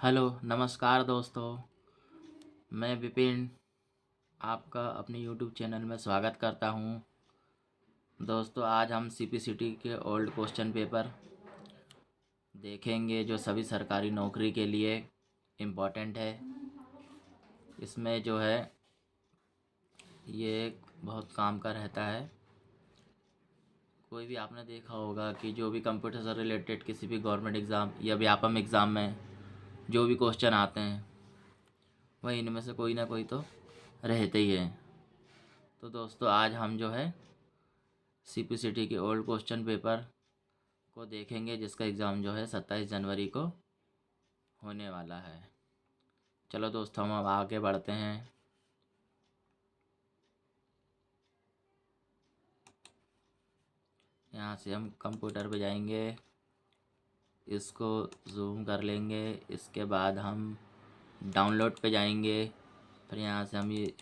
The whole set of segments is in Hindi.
हेलो, नमस्कार दोस्तों। मैं विपिन आपका अपने यूट्यूब चैनल में स्वागत करता हूं। दोस्तों, आज हम सीपीसीटी के ओल्ड क्वेश्चन पेपर देखेंगे जो सभी सरकारी नौकरी के लिए इम्पोर्टेंट है। इसमें जो है ये बहुत काम का रहता है। कोई भी आपने देखा होगा कि जो भी कंप्यूटर से रिलेटेड किसी भी गवर्नमेंट एग्ज़ाम या व्यापम एग्ज़ाम में जो भी क्वेश्चन आते हैं वह इनमें से कोई ना कोई तो रहते ही हैं। तो दोस्तों, आज हम जो है सीपीसीटी के ओल्ड क्वेश्चन पेपर को देखेंगे जिसका एग्ज़ाम जो है 27 जनवरी को होने वाला है। चलो दोस्तों, हम अब आगे बढ़ते हैं। यहाँ से हम कंप्यूटर पे जाएंगे, इसको जूम कर लेंगे। इसके बाद हम डाउनलोड पे जाएंगे। फिर यहाँ से हम ये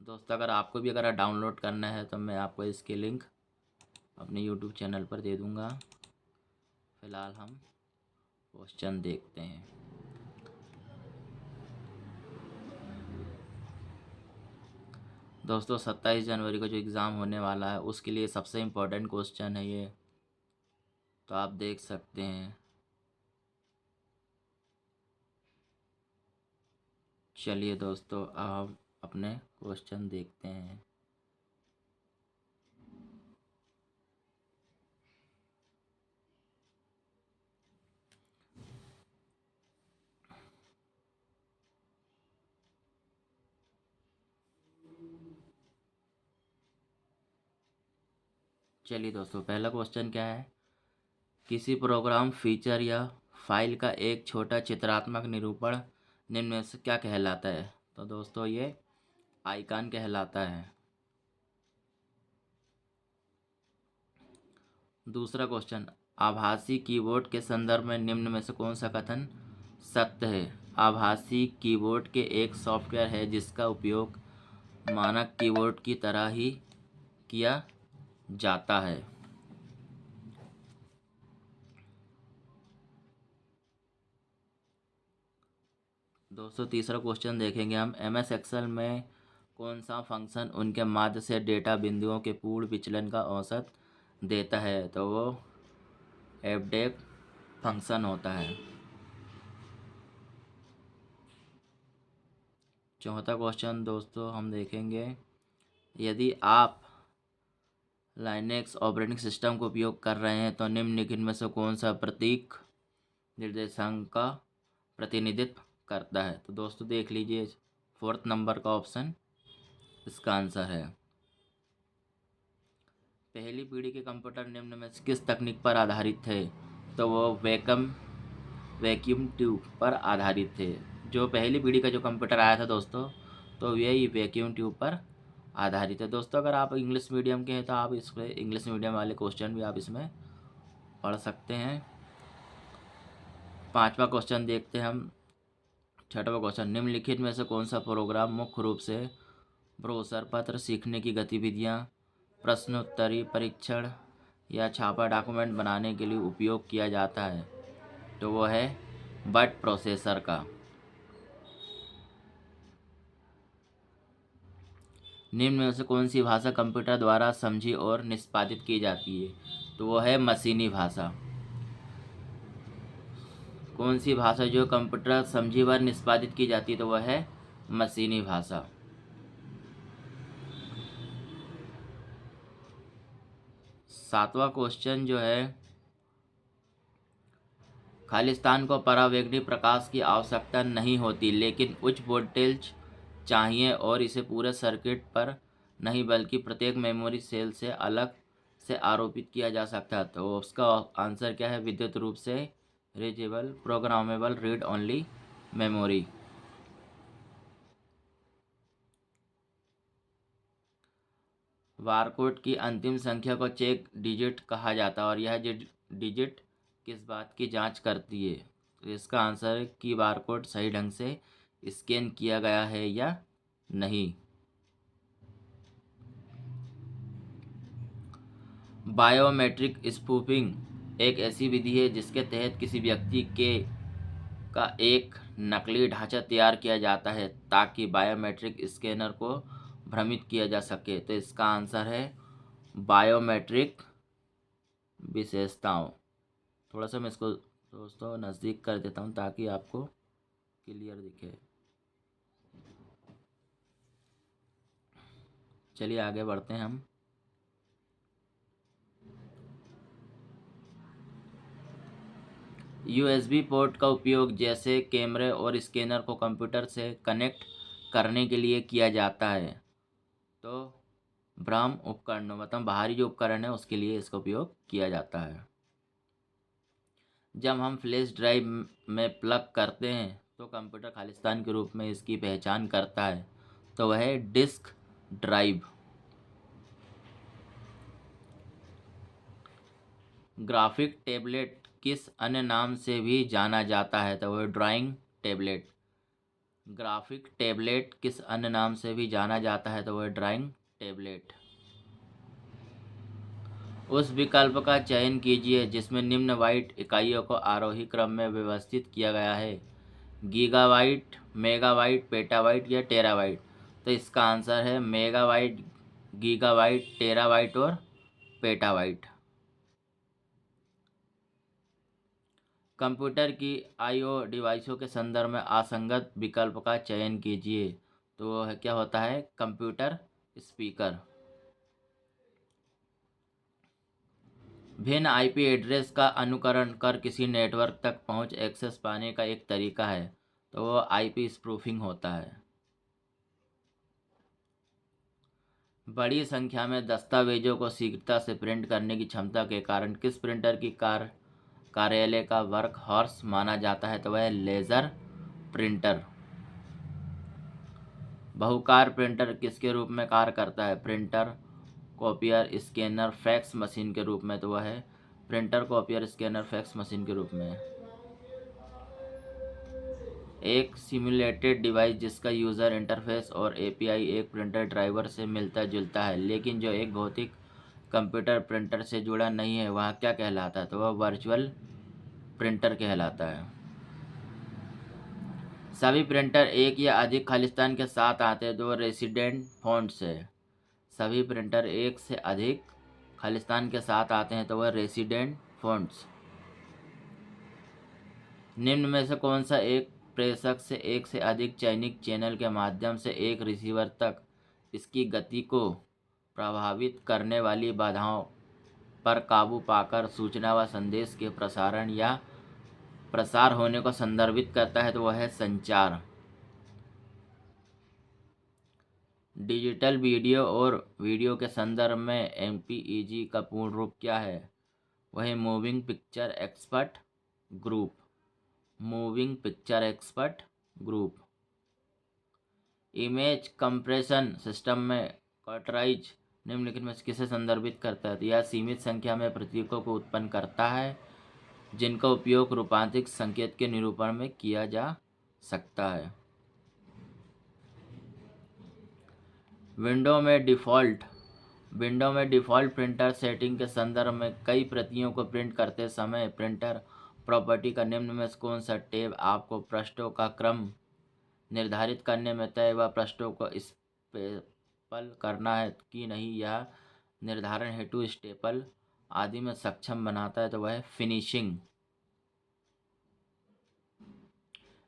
दोस्तों, अगर आपको भी अगर डाउनलोड करना है तो मैं आपको इसकी लिंक अपने यूट्यूब चैनल पर दे दूँगा। फ़िलहाल हम क्वेश्चन देखते हैं। दोस्तों, 27 जनवरी को जो एग्ज़ाम होने वाला है उसके लिए सबसे इम्पोर्टेंट क्वेश्चन है ये, तो आप देख सकते हैं। चलिए दोस्तों, अब हम अपने क्वेश्चन देखते हैं। चलिए दोस्तों, पहला क्वेश्चन क्या है। किसी प्रोग्राम फीचर या फाइल का एक छोटा चित्रात्मक निरूपण निम्न में से क्या कहलाता है। तो दोस्तों, ये आइकन कहलाता है। दूसरा क्वेश्चन, आभासी कीबोर्ड के संदर्भ में निम्न में से कौन सा कथन सत्य है। आभासी कीबोर्ड के एक सॉफ्टवेयर है जिसका उपयोग मानक कीबोर्ड की तरह ही किया जाता है। दोस्तों, तीसरा क्वेश्चन देखेंगे हम। एमएस एक्सेल में कौन सा फंक्शन उनके माध्य से डेटा बिंदुओं के पूर्ण विचलन का औसत देता है। तो वो एफडेक फंक्शन होता है। चौथा क्वेश्चन दोस्तों हम देखेंगे। यदि आप लाइनेक्स ऑपरेटिंग सिस्टम का उपयोग कर रहे हैं तो निम्नलिखित में से कौन सा प्रतीक निर्देशांक का प्रतिनिधित्व करता है। तो दोस्तों देख लीजिए, फोर्थ नंबर का ऑप्शन इसका आंसर है। पहली पीढ़ी के कंप्यूटर निम्न में से किस तकनीक पर आधारित थे। तो वो वैक्यूम ट्यूब पर आधारित थे। जो पहली पीढ़ी का जो कंप्यूटर आया था दोस्तों, तो यही वैक्यूम ट्यूब पर आधारित है। दोस्तों, अगर आप इंग्लिश मीडियम के हैं तो आप इसमें इंग्लिश मीडियम वाले क्वेश्चन भी आप इसमें पढ़ सकते हैं। पांचवा क्वेश्चन देखते हैं हम। छठवां क्वेश्चन, निम्नलिखित में से कौन सा प्रोग्राम मुख्य रूप से ब्रोशर पत्र सीखने की गतिविधियाँ, प्रश्नोत्तरी परीक्षण या छापा डॉक्यूमेंट बनाने के लिए उपयोग किया जाता है। तो वो है वर्ड प्रोसेसर का। निम्न में से कौन सी भाषा कंप्यूटर द्वारा समझी और निष्पादित की जाती है। तो वो है मशीनी भाषा। कौन सी भाषा जो कंप्यूटर समझी व निष्पादित की जाती है। तो वह है मशीनी भाषा। सातवां क्वेश्चन जो है, खालिस्तान को परावैंगनी प्रकाश की आवश्यकता नहीं होती लेकिन उच्च वोल्टेज चाहिए और इसे पूरे सर्किट पर नहीं बल्कि प्रत्येक मेमोरी सेल से अलग से आरोपित किया जा सकता है। तो उसका आंसर क्या है। विद्युत रूप से reachable programmable read only memory. Barcode की अंतिम संख्या को चेक डिजिट कहा जाता है और यह डिजिट किस बात की जांच करती है। तो इसका आंसर है कि बारकोड सही ढंग से स्कैन किया गया है या नहीं। बायोमेट्रिक स्पूफिंग एक ऐसी विधि है जिसके तहत किसी व्यक्ति के का एक नकली ढांचा तैयार किया जाता है ताकि बायोमेट्रिक स्कैनर को भ्रमित किया जा सके? तो इसका आंसर है बायोमेट्रिक विशेषताओं। थोड़ा सा मैं इसको दोस्तों नज़दीक कर देता हूँ ताकि आपको क्लियर दिखे। चलिए आगे बढ़ते हैं हम। यूएसबी पोर्ट का उपयोग जैसे कैमरे और स्कैनर को कंप्यूटर से कनेक्ट करने के लिए किया जाता है। तो ब्रह्म उपकरण मतलब बाहरी जो उपकरण है उसके लिए इसका उपयोग किया जाता है। जब हम फ्लैश ड्राइव में प्लग करते हैं तो कंप्यूटर खालिस्तान के रूप में इसकी पहचान करता है, तो वह है डिस्क ड्राइव। ग्राफिक टैबलेट किस अन्य नाम से भी जाना जाता है? तो वह ड्राइंग टैबलेट। ग्राफिक टैबलेट किस अन्य नाम से भी जाना जाता है? तो वह ड्राइंग टैबलेट। उस विकल्प का चयन कीजिए जिसमें निम्न बाइट इकाइयों को आरोही क्रम में व्यवस्थित किया गया है: गीगाबाइट, मेगाबाइट, पेटाबाइट या टेराबाइट। तो इसका आंसर है मेगाबाइट, गीगाबाइट, टेराबाइट और पेटाबाइट। कंप्यूटर की आईओ डिवाइसों के संदर्भ में असंगत विकल्प का चयन कीजिए। तो वो है क्या होता है? Computer speaker. भिन्न आईपी एड्रेस का अनुकरण कर किसी नेटवर्क तक पहुंच एक्सेस पाने का एक तरीका है, तो वो आईपी स्पूफिंग होता है। बड़ी संख्या में दस्तावेजों को शीघ्रता से प्रिंट करने की क्षमता के कारण किस प्रिंटर की कार्यालय का वर्क हॉर्स माना जाता है? तो वह लेज़र प्रिंटर। बहुकार प्रिंटर किसके रूप में कार्य करता है? Printer, copier, scanner, fax machine के रूप में। तो वह है printer, copier, scanner, fax machine के रूप में। एक सिम्युलेटेड डिवाइस जिसका यूज़र इंटरफेस और एपीआई एक प्रिंटर ड्राइवर से मिलता जुलता है लेकिन जो एक भौतिक कंप्यूटर प्रिंटर से जुड़ा नहीं है, वह क्या कहलाता है? तो वह वर्चुअल प्रिंटर कहलाता है। सभी प्रिंटर एक या अधिक खालिस्तान के साथ आते हैं, तो रेसिडेंट फ़ॉन्ट्स है। सभी प्रिंटर एक से अधिक खालिस्तान के साथ आते हैं, तो वह रेसिडेंट फ़ॉन्ट्स। निम्न में से कौन सा एक प्रेषक से एक से अधिक चयनित चैनल के माध्यम से एक रिसीवर तक इसकी गति को प्रभावित करने वाली बाधाओं पर काबू पाकर सूचना व संदेश के प्रसारण या प्रसार होने को संदर्भित करता है? तो वह है संचार। डिजिटल वीडियो और वीडियो के संदर्भ में एमपीईजी का पूर्ण रूप क्या है? वह moving picture expert group. Moving picture expert group. Image compression system में कार्टराइज निम्नलिखित में किसे संदर्भित करता है? तो यह सीमित संख्या में प्रतीकों को उत्पन्न करता है जिनका उपयोग रूपांतरित संकेत के निरूपण में किया जा सकता है। विंडो में डिफ़ॉल्ट प्रिंटर सेटिंग के संदर्भ में कई प्रतियों को प्रिंट करते समय प्रिंटर प्रॉपर्टी का निम्न में से कौन सा टैब आपको पृष्ठों का क्रम निर्धारित करने में तय व पृष्ठों को स्टेपल करना है कि नहीं यह निर्धारण हेतु स्टेपल आदि में सक्षम बनाता है? तो वह फिनिशिंग।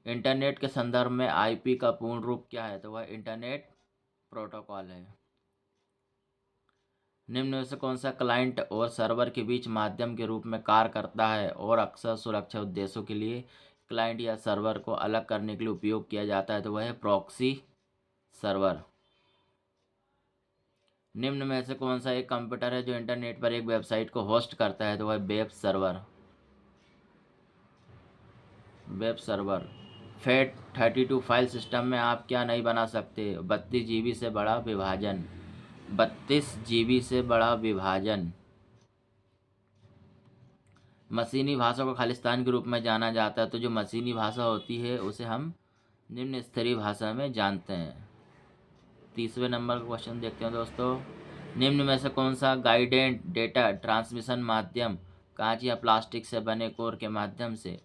इंटरनेट के संदर्भ में आईपी का पूर्ण रूप क्या है? तो वह इंटरनेट प्रोटोकॉल है। निम्न में से कौन सा क्लाइंट और सर्वर के बीच माध्यम के रूप में कार्य करता है और अक्सर सुरक्षा उद्देश्यों के लिए क्लाइंट या सर्वर को अलग करने के लिए उपयोग किया जाता है? तो वह है प्रॉक्सी सर्वर। निम्न में से कौन सा एक कंप्यूटर है जो इंटरनेट पर एक वेबसाइट को होस्ट करता है? तो वह web server. Web server. FAT32 file system में आप क्या नहीं बना सकते? 32 GB से बड़ा विभाजन। 32 GB से बड़ा विभाजन। मशीनी भाषा को खालिस्तान के रूप में जाना जाता है, तो जो मशीनी भाषा होती है उसे हम निम्न स्तरीय भाषा में जानते हैं। 30वें नंबर का क्वेश्चन देखते हैं दोस्तों। निम्न में से कौन सा गाइडेड डेटा ट्रांसमिशन माध्यम कांच या प्लास्टिक से बने कोर के माध्यम से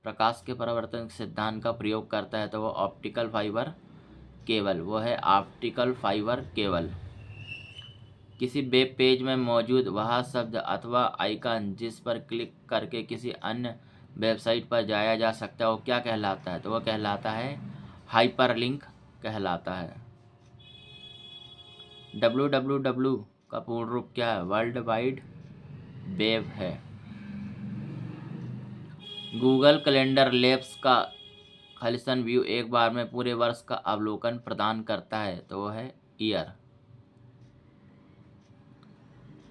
प्रकाश के परावर्तन सिद्धांत का प्रयोग करता है तो वो ऑप्टिकल फाइबर केबल, वो है ऑप्टिकल फाइबर केबल। किसी वेब पेज में मौजूद वह शब्द अथवा आइकन जिस पर क्लिक करके किसी अन्य वेबसाइट पर जाया जा सकता है वो क्या कहलाता है? तो वह कहलाता है हाइपरलिंक कहलाता है। www का पूर्ण रूप क्या है? वर्ल्ड वाइड वेब है। गूगल कैलेंडर लैब्स का खालिस्तान व्यू एक बार में पूरे वर्ष का अवलोकन प्रदान करता है तो वह है ईयर।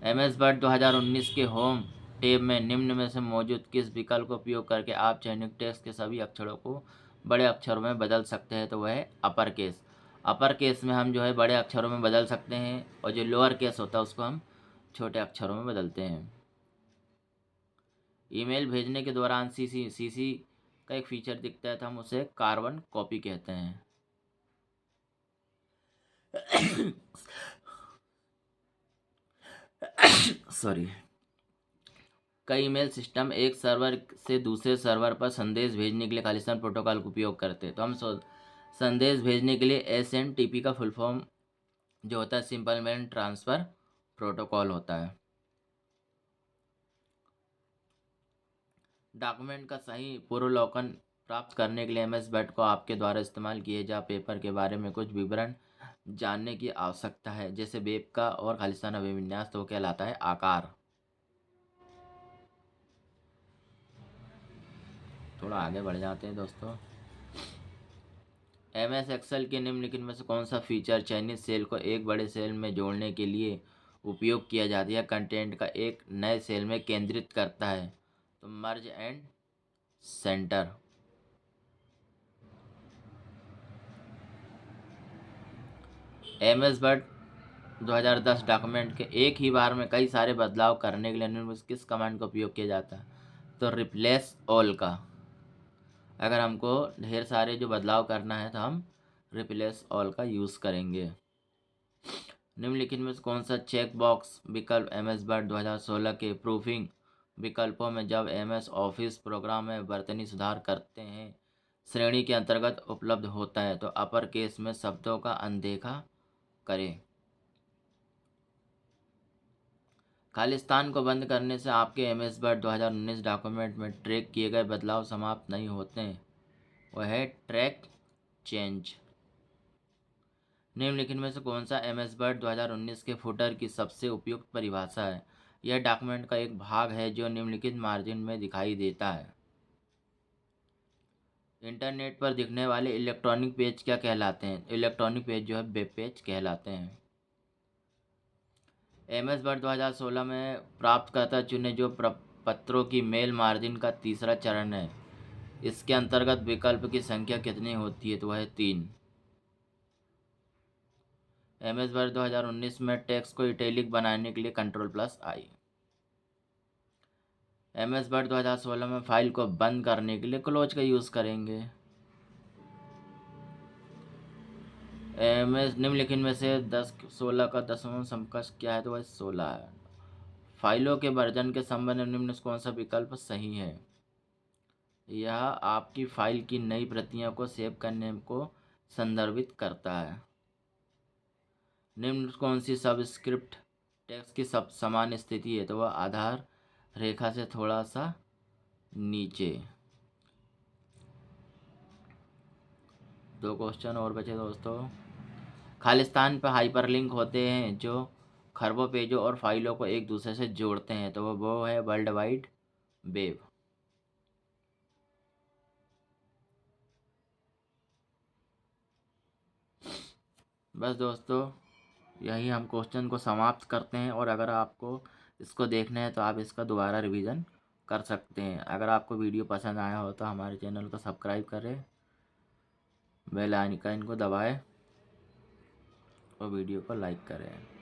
MS वर्ड 2019 के होम टैब में निम्न में से मौजूद किस विकल्प का उपयोग करके आप चयनित टेक्स्ट के सभी अक्षरों को बड़े अक्षरों में बदल सकते हैं? तो वह है अपर केस। अपर केस में हम जो है बड़े अक्षरों में बदल सकते हैं और जो लोअर केस होता है उसको हम छोटे अक्षरों में बदलते हैं। ईमेल भेजने के दौरान सीसी का एक फीचर दिखता है तो हम उसे कार्बन कॉपी कहते हैं। सॉरी। कई ईमेल सिस्टम एक सर्वर से दूसरे सर्वर पर संदेश भेजने के लिए खालिस्तान प्रोटोकॉल का उपयोग करते हैं। तो हम संदेश भेजने के लिए SMTP का फुल फॉर्म जो होता है सिंपल मेल ट्रांसफ़र प्रोटोकॉल होता है। डॉक्यूमेंट का सही पूर्वावलोकन प्राप्त करने के लिए MS वर्ड को आपके द्वारा इस्तेमाल किए जा पेपर के बारे में कुछ विवरण जानने की आवश्यकता है, जैसे वेब का और खालिस्तान अभिविन्यास, तो कहलाता है आकार। थोड़ा आगे बढ़ जाते हैं दोस्तों। MS एक्सेल के निम्नलिखित में से कौन सा फीचर चयनित सेल को एक बड़े सेल में जोड़ने के लिए उपयोग किया जाता है? कंटेंट का एक नए सेल में केंद्रित करता है तो मर्ज and centre. MS word 2010 document के एक ही बार में कई सारे बदलाव करने के लिए निम्न में से किस कमांड का उपयोग किया जाता है? तो रिप्लेस ऑल का। अगर हमको ढेर सारे जो बदलाव करना है तो हम रिप्लेस ऑल का यूज़ करेंगे। निम्नलिखित में से कौन सा चेक बॉक्स विकल्प MS वर्ड 2016 के प्रूफिंग विकल्पों में जब MS ऑफिस प्रोग्राम में वर्तनी सुधार करते हैं श्रेणी के अंतर्गत उपलब्ध होता है? तो अपर केस में शब्दों का अनदेखा करें। खालिस्तान को बंद करने से आपके MS वर्ड 2019 डॉक्यूमेंट में ट्रैक किए गए बदलाव समाप्त नहीं होते हैं, वह है ट्रैक चेंज। निम्नलिखित में से कौन सा MS वर्ड 2019 के फुटर की सबसे उपयुक्त परिभाषा है? यह डॉक्यूमेंट का एक भाग है जो निम्नलिखित मार्जिन में दिखाई देता है। इंटरनेट पर दिखने वाले इलेक्ट्रॉनिक पेज क्या कहलाते हैं? इलेक्ट्रॉनिक पेज जो है वेब पेज कहलाते हैं। MS वर्ड 2016 में प्राप्तकर्ता चुने जो पत्रों की मेल मार्जिन का तीसरा चरण है, इसके अंतर्गत विकल्प की संख्या कितनी होती है? तो वह है 3। MS वर्ड 2019 में टेक्स्ट को इटैलिक बनाने के लिए Ctrl+I। MS वर्ड 2016 में फाइल को बंद करने के लिए क्लोज का यूज़ करेंगे। MS निम्नलिखित में से 10-16 का दसवां समकक्ष क्या है? तो वह 16 है। फाइलों के वर्जन के संबंध में निम्न से कौन सा विकल्प सही है? यह आपकी फाइल की नई प्रतियों को सेव करने को संदर्भित करता है। निम्न कौन सी सबस्क्रिप्ट टेक्स्ट की सब समान स्थिति है? तो वह आधार रेखा से थोड़ा सा नीचे। 2 क्वेश्चन और बचे दोस्तों। खालिस्तान पर हाइपरलिंक होते हैं जो खरबों पेजों और फाइलों को एक दूसरे से जोड़ते हैं तो वो है वर्ल्ड वाइड वेब। बस दोस्तों यही हम क्वेश्चन को समाप्त करते हैं और अगर आपको इसको देखना है तो आप इसका दोबारा रिवीजन कर सकते हैं। अगर आपको वीडियो पसंद आया हो तो हमारे चैनल को सब्सक्राइब करें, बेल आइकन को दबाएं और वीडियो को लाइक करें।